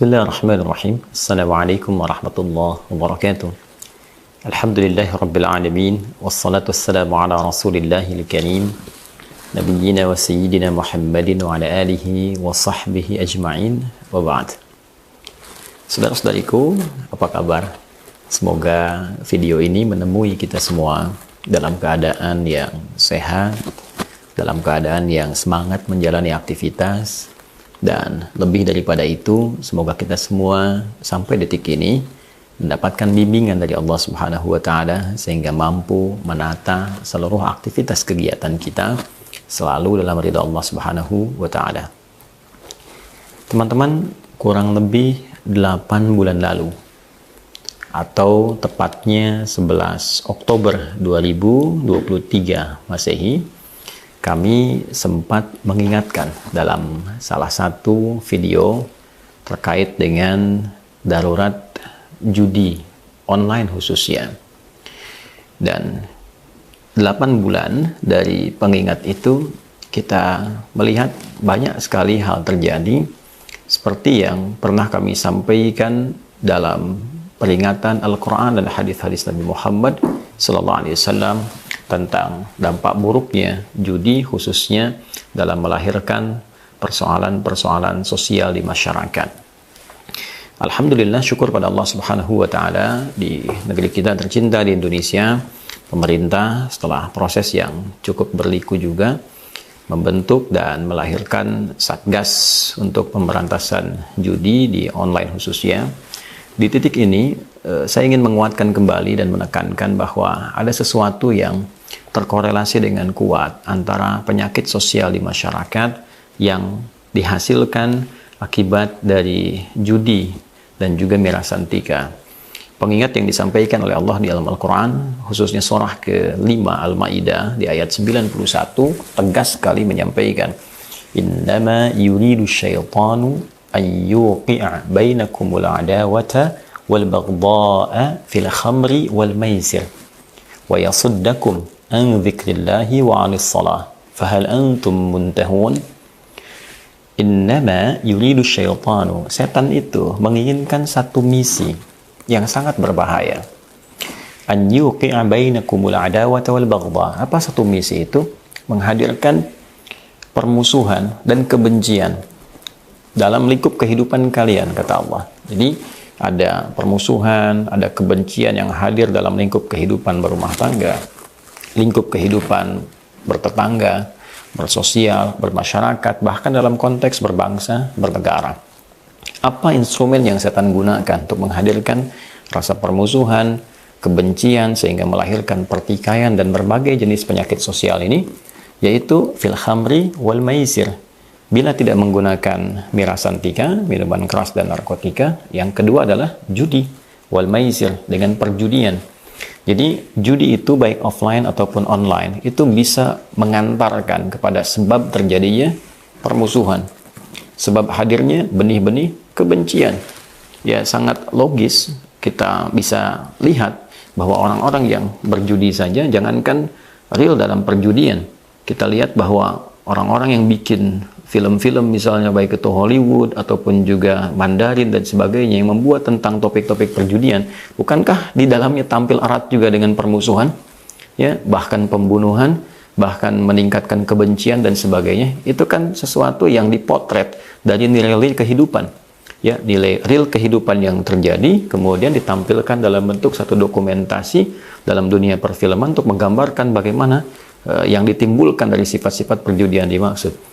Bismillahirrahmanirrahim. Assalamualaikum warahmatullahi wabarakatuh. Alhamdulillahi rabbil alamin. Wassalatu wassalamu ala rasulillahil karim. Nabiyyina wa sayyidina Muhammadin wa ala alihi wa sahbihi ajma'in. Wa ba'd. Saudara-saudariku, apa kabar? Semoga video ini menemui kita semua dalam keadaan yang sehat, dalam keadaan yang semangat menjalani aktivitas. Dan lebih daripada itu, semoga kita semua sampai detik ini mendapatkan bimbingan dari Allah Subhanahu wa Ta'ala sehingga mampu menata seluruh aktivitas kegiatan kita selalu dalam ridha Allah Subhanahu wa Ta'ala. Teman-teman, kurang lebih 8 bulan lalu atau tepatnya 11 Oktober 2023 Masehi, kami sempat mengingatkan dalam salah satu video terkait dengan darurat judi online khususnya. Dan 8 bulan dari pengingat itu kita melihat banyak sekali hal terjadi seperti yang pernah kami sampaikan dalam peringatan Al-Quran dan hadis-hadis Nabi Muhammad SAW tentang dampak buruknya judi khususnya dalam melahirkan persoalan-persoalan sosial di masyarakat. Alhamdulillah, syukur pada Allah Subhanahu wa Ta'ala, di negeri kita tercinta di Indonesia, pemerintah setelah proses yang cukup berliku juga membentuk dan melahirkan Satgas untuk pemberantasan judi di online khususnya. Di titik ini saya ingin menguatkan kembali dan menekankan bahwa ada sesuatu yang terkorelasi dengan kuat antara penyakit sosial di masyarakat yang dihasilkan akibat dari judi dan juga mirasantika. Pengingat yang disampaikan oleh Allah di dalam Al-Quran, khususnya surah ke-5 Al-Ma'idah di ayat 91, tegas sekali menyampaikan, Innama yuridu syaitanu an yuqi'a bainakumul adawata wal baghdha'a fil khamri wal maisir wa yasuddakum an dzikrillahi wa 'anis shalah fahal antum muntahun. Innama yuridu syaitanu, setan itu menginginkan satu misi yang sangat berbahaya. An yuqi'a bainakumul adawata wal baghdha. Apa satu misi itu? Menghadirkan permusuhan dan kebencian dalam lingkup kehidupan kalian, kata Allah. Jadi ada permusuhan, ada kebencian yang hadir dalam lingkup kehidupan berumah tangga, lingkup kehidupan bertetangga, bersosial, bermasyarakat, bahkan dalam konteks berbangsa, bernegara. Apa instrumen yang setan gunakan untuk menghadirkan rasa permusuhan, kebencian, sehingga melahirkan pertikaian dan berbagai jenis penyakit sosial ini? Yaitu fil khamri wal maisir. Bila tidak menggunakan mirasantika, minuman keras dan narkotika, yang kedua adalah judi, wal maisir, dengan perjudian. Jadi judi itu baik offline ataupun online, itu bisa mengantarkan kepada sebab terjadinya permusuhan, sebab hadirnya benih-benih kebencian. Ya, sangat logis kita bisa lihat bahwa orang-orang yang berjudi saja, jangankan real dalam perjudian, kita lihat bahwa orang-orang yang bikin film-film misalnya baik itu Hollywood ataupun juga Mandarin dan sebagainya yang membuat tentang topik-topik perjudian, bukankah di dalamnya tampil erat juga dengan permusuhan, ya, bahkan pembunuhan, bahkan meningkatkan kebencian dan sebagainya. Itu kan sesuatu yang dipotret dari nilai-nilai kehidupan, ya, nilai real kehidupan yang terjadi kemudian ditampilkan dalam bentuk satu dokumentasi dalam dunia perfilman untuk menggambarkan bagaimana yang ditimbulkan dari sifat-sifat perjudian dimaksud.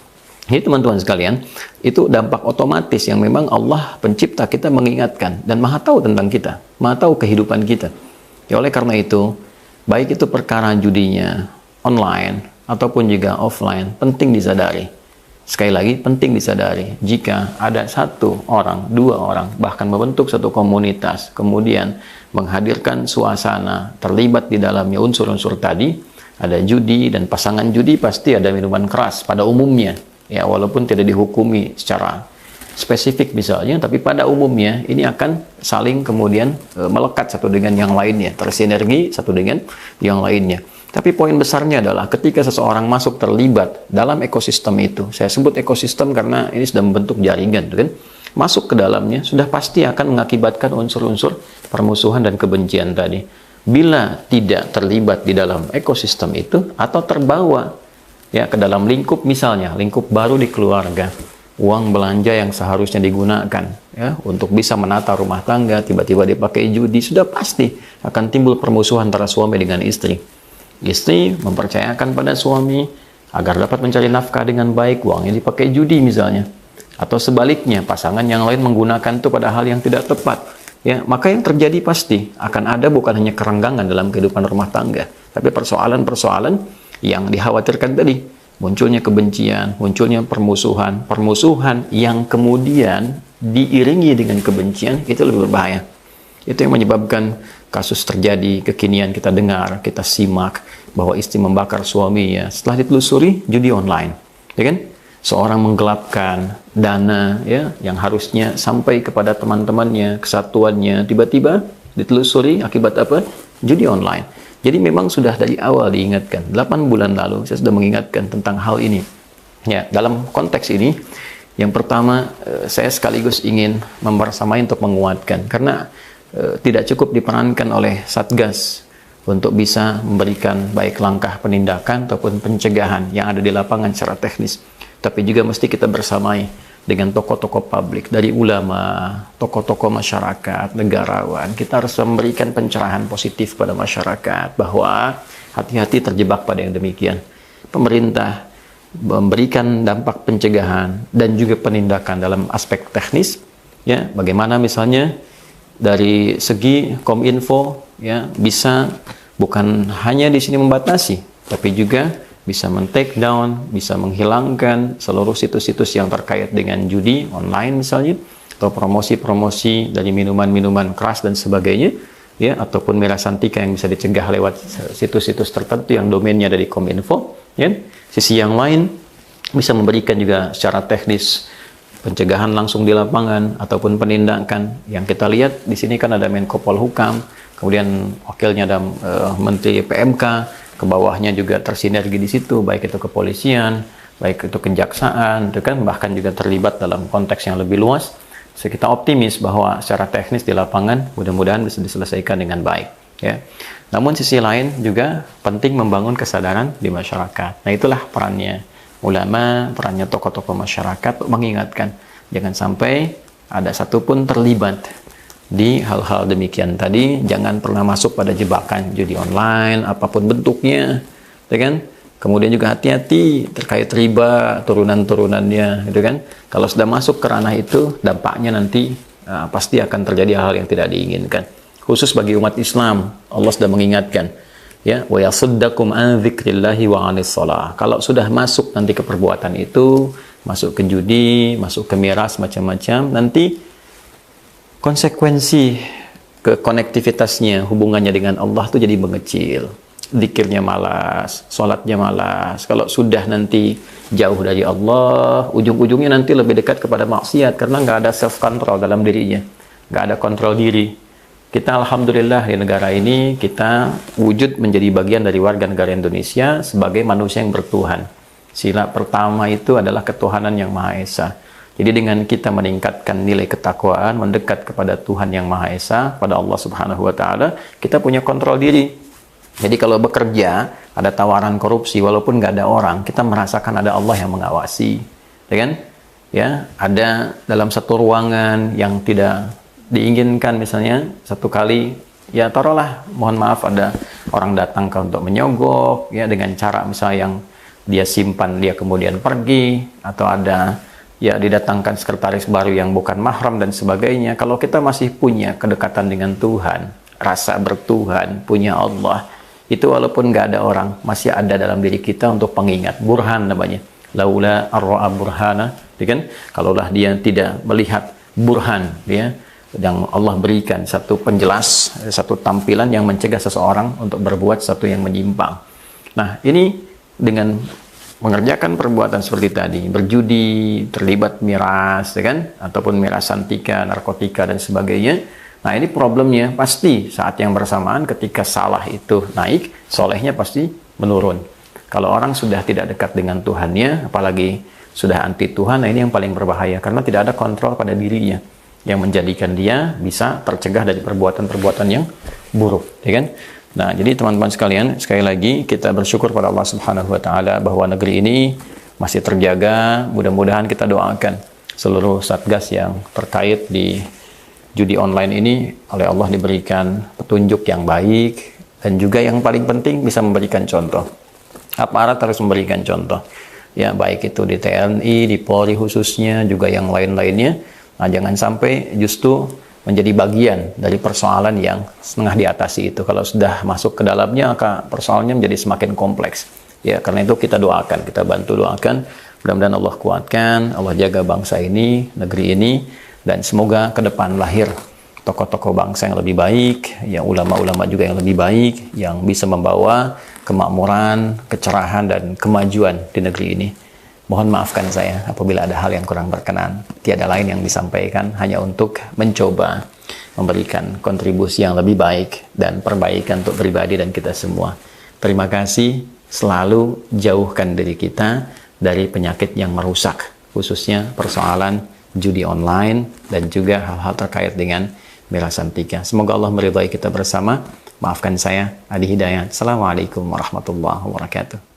Jadi teman-teman sekalian, itu dampak otomatis yang memang Allah pencipta kita mengingatkan dan maha tahu tentang kita, maha tahu kehidupan kita. Ya, oleh karena itu, baik itu perkara judinya online ataupun juga offline, penting disadari. Sekali lagi, penting disadari, jika ada satu orang, dua orang, bahkan membentuk satu komunitas, kemudian menghadirkan suasana, terlibat di dalamnya unsur-unsur tadi, ada judi dan pasangan judi pasti ada minuman keras pada umumnya. Ya, walaupun tidak dihukumi secara spesifik misalnya, tapi pada umumnya ini akan saling kemudian melekat satu dengan yang lainnya, tersinergi satu dengan yang lainnya. Tapi poin besarnya adalah ketika seseorang masuk terlibat dalam ekosistem itu, saya sebut ekosistem karena ini sudah membentuk jaringan, kan? masuk ke dalamnya, sudah pasti akan mengakibatkan unsur-unsur permusuhan dan kebencian tadi. Bila tidak terlibat di dalam ekosistem itu atau terbawa ya ke dalam lingkup, misalnya lingkup baru di keluarga, uang belanja yang seharusnya digunakan ya untuk bisa menata rumah tangga tiba-tiba dipakai judi, sudah pasti akan timbul permusuhan antara suami dengan istri. Istri mempercayakan pada suami agar dapat mencari nafkah dengan baik, uangnya dipakai judi misalnya, atau sebaliknya pasangan yang lain menggunakan itu pada hal yang tidak tepat. Ya, maka yang terjadi pasti akan ada bukan hanya kerenggangan dalam kehidupan rumah tangga, tapi persoalan-persoalan yang dikhawatirkan tadi, munculnya kebencian, munculnya permusuhan yang kemudian diiringi dengan kebencian, itu lebih berbahaya. Itu yang menyebabkan kasus terjadi kekinian, kita dengar, kita simak bahwa istri membakar suaminya setelah ditelusuri judi online, ya kan? Seorang menggelapkan dana ya yang harusnya sampai kepada teman-temannya, kesatuannya, tiba-tiba ditelusuri akibat apa? Judi online. Jadi memang sudah dari awal diingatkan, 8 bulan lalu saya sudah mengingatkan tentang hal ini. Ya, dalam konteks ini yang pertama saya sekaligus ingin membersamai untuk menguatkan, karena tidak cukup diperankan oleh Satgas untuk bisa memberikan baik langkah penindakan ataupun pencegahan yang ada di lapangan secara teknis, tapi juga mesti kita bersamai dengan tokoh-tokoh publik, dari ulama, tokoh-tokoh masyarakat, negarawan. Kita harus memberikan pencerahan positif pada masyarakat bahwa hati-hati terjebak pada yang demikian. Pemerintah memberikan dampak pencegahan dan juga penindakan dalam aspek teknis, ya, bagaimana misalnya dari segi Kominfo ya bisa bukan hanya di sini membatasi, tapi juga bisa men-take down, bisa menghilangkan seluruh situs-situs yang terkait dengan judi online misalnya, atau promosi-promosi dari minuman-minuman keras dan sebagainya, ya, ataupun mirasantika yang bisa dicegah lewat situs-situs tertentu yang domainnya dari Kominfo. Ya. Sisi yang lain bisa memberikan juga secara teknis pencegahan langsung di lapangan ataupun penindakan. Yang kita lihat di sini kan ada Menko Polhukam, kemudian wakilnya ada Menteri PMK, ke bawahnya juga tersinergi di situ, baik itu kepolisian, baik itu kejaksaan, itu kan bahkan juga terlibat dalam konteks yang lebih luas. So, kita optimis bahwa secara teknis di lapangan mudah-mudahan bisa diselesaikan dengan baik. Ya. Namun sisi lain juga penting membangun kesadaran di masyarakat. Nah itulah perannya ulama, perannya tokoh-tokoh masyarakat untuk mengingatkan jangan sampai ada satupun terlibat di hal-hal demikian tadi. Jangan pernah masuk pada jebakan judi online apapun bentuknya, ya kan? Kemudian juga hati-hati terkait riba, turunan-turunannya, gitu kan? Kalau sudah masuk ke ranah itu, dampaknya nanti pasti akan terjadi hal yang tidak diinginkan. Khusus bagi umat Islam, Allah sudah mengingatkan, ya, wa yasuddakum an dzikrillahi wa 'anis shalah. Kalau sudah masuk nanti ke perbuatan itu, masuk ke judi, masuk ke miras macam-macam, nanti konsekuensi ke konektivitasnya, hubungannya dengan Allah itu jadi mengecil. Zikirnya malas, sholatnya malas. Kalau sudah nanti jauh dari Allah, ujung-ujungnya nanti lebih dekat kepada maksiat karena nggak ada self control dalam dirinya, nggak ada kontrol diri. Kita alhamdulillah di negara ini kita wujud menjadi bagian dari warga negara Indonesia sebagai manusia yang bertuhan. Sila pertama itu adalah ketuhanan yang Maha Esa. Jadi dengan kita meningkatkan nilai ketakwaan, mendekat kepada Tuhan yang Maha Esa, pada Allah Subhanahu wa taala, kita punya kontrol diri. Jadi kalau bekerja, ada tawaran korupsi, walaupun nggak ada orang, kita merasakan ada Allah yang mengawasi. Ya kan? Ya, ada dalam satu ruangan yang tidak diinginkan, misalnya satu kali, ya taruhlah, mohon maaf, ada orang datang untuk menyogok, ya dengan cara misalnya yang dia simpan, dia kemudian pergi, atau ada ya didatangkan sekretaris baru yang bukan mahram dan sebagainya. Kalau kita masih punya kedekatan dengan Tuhan, rasa bertuhan, punya Allah, itu walaupun nggak ada orang, masih ada dalam diri kita untuk pengingat. Burhan namanya, laula ar-ra'a burhana, kan? Kalaulah dia tidak melihat burhan, ya, yang Allah berikan satu penjelas, satu tampilan yang mencegah seseorang untuk berbuat sesuatu yang menyimpang. Nah, ini dengan mengerjakan perbuatan seperti tadi, berjudi, terlibat miras, ya kan, ataupun mirasantika, narkotika dan sebagainya. Nah, ini problemnya pasti saat yang bersamaan ketika salah itu naik, solehnya pasti menurun. Kalau orang sudah tidak dekat dengan Tuhannya, apalagi sudah anti Tuhan, nah ini yang paling berbahaya karena tidak ada kontrol pada dirinya yang menjadikan dia bisa tercegah dari perbuatan-perbuatan yang buruk, ya kan? Nah, jadi teman-teman sekalian, sekali lagi kita bersyukur pada Allah Subhanahu wa taala bahwa negeri ini masih terjaga. Mudah-mudahan kita doakan seluruh satgas yang terkait di judi online ini oleh Allah diberikan petunjuk yang baik, dan juga yang paling penting bisa memberikan contoh. Aparat harus memberikan contoh. Ya, baik itu di TNI, di Polri khususnya, juga yang lain-lainnya. Nah, jangan sampai justru menjadi bagian dari persoalan yang setengah diatasi itu. Kalau sudah masuk ke dalamnya, maka persoalannya menjadi semakin kompleks. Ya, karena itu kita doakan, kita bantu doakan. Mudah-mudahan Allah kuatkan, Allah jaga bangsa ini, negeri ini, dan semoga ke depan lahir tokoh-tokoh bangsa yang lebih baik, yang ulama-ulama juga yang lebih baik, yang bisa membawa kemakmuran, kecerahan, dan kemajuan di negeri ini. Mohon maafkan saya apabila ada hal yang kurang berkenan. Tiada lain yang disampaikan, hanya untuk mencoba memberikan kontribusi yang lebih baik dan perbaikan untuk pribadi dan kita semua. Terima kasih, selalu jauhkan diri kita dari penyakit yang merusak, khususnya persoalan judi online dan juga hal-hal terkait dengan Mira Santika. Semoga Allah meridhai kita bersama. Maafkan saya, Adi Hidayat. Assalamualaikum warahmatullahi wabarakatuh.